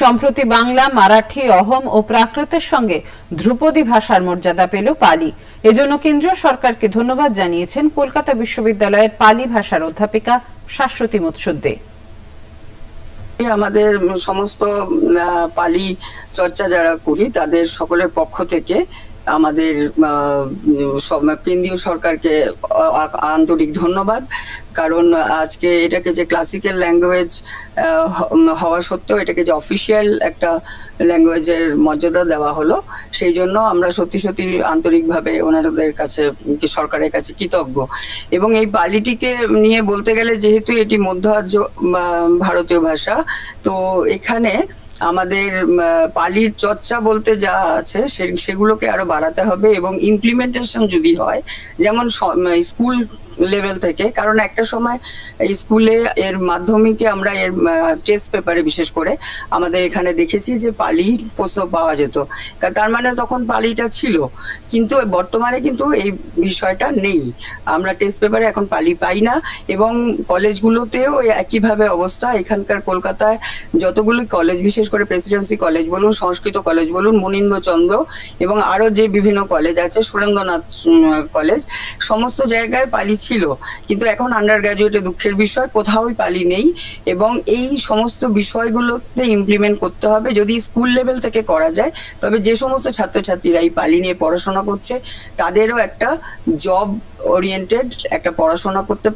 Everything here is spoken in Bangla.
সম্প্রতি বাংলা, মারাঠি, অহোম ও প্রাকৃতের সঙ্গে ধ্রুপদী ভাষার মর্যাদা পেল পালি। এজন্য কেন্দ্রীয় সরকারকে ধন্যবাদ জানিয়েছেন কলকাতা বিশ্ববিদ্যালয়ের পালি ভাষার অধ্যাপিকা শাশ্বতী মুৎসুদ্দে। আমাদের সমস্ত পালি চর্চা যারা করি তাদের সকলের পক্ষ থেকে আমাদের কেন্দ্রীয় সরকারকে আন্তরিক ধন্যবাদ। কারণ আজকে এটাকে যে ক্লাসিক্যাল ল্যাঙ্গুয়েজ হওয়া সত্ত্বেও এটাকে যে অফিসিয়াল একটা ল্যাঙ্গুয়েজের মর্যাদা দেওয়া হলো, সেই জন্য আমরা সত্যি সত্যি আন্তরিকভাবে ওনাদের কাছে, সরকারের কাছে কৃতজ্ঞ। এবং এই পালিটিকে নিয়ে বলতে গেলে, যেহেতু এটি মধ্য আর্য ভারতীয় ভাষা, তো এখানে আমাদের পালির চর্চা বলতে যা আছে সেগুলোকে আরো বাড়াতে হবে এবং ইমপ্লিমেন্টেশন যদি হয়, যেমন স্কুল লেভেল থেকে। কারণ একটা সময় স্কুলে এর মাধ্যমিকে আমরা এর টেস্ট পেপারে বিশেষ করে আমাদের এখানে দেখেছি যে পালি প্রশ্ন পাওয়া যেত, তার মানে তখন পালিটা ছিল। কিন্তু বর্তমানে কিন্তু এই বিষয়টা নেই, আমরা টেস্ট পেপারে এখন পালি পাই না। এবং কলেজগুলোতেও একইভাবে অবস্থা। এখানকার কলকাতায় যতগুলো কলেজ, বিশেষ করে প্রেসিডেন্সি কলেজ বলুন, সংস্কৃত কলেজ বলুন, মনীন্দ্রচন্দ্র এবং আরো যে বিভিন্ন কলেজ আছে, সুরেন্দ্রনাথ কলেজ, সমস্ত জায়গায় পালি ছিল। কিন্তু এখন আন্ডার গ্রাজুয়েটে দুঃখের বিষয় কোথাওই পালি নেই। এবং এই সমস্ত বিষয়গুলোতে ইমপ্লিমেন্ট করতে হবে। যদি স্কুল লেভেল থেকে করা যায়, তবে যে সমস্ত ছাত্রছাত্রীরা এই পালি নিয়ে পড়াশোনা করছে তাদেরও একটা জব ওরিয়েন্টেড একটা পড়াশোনা করতে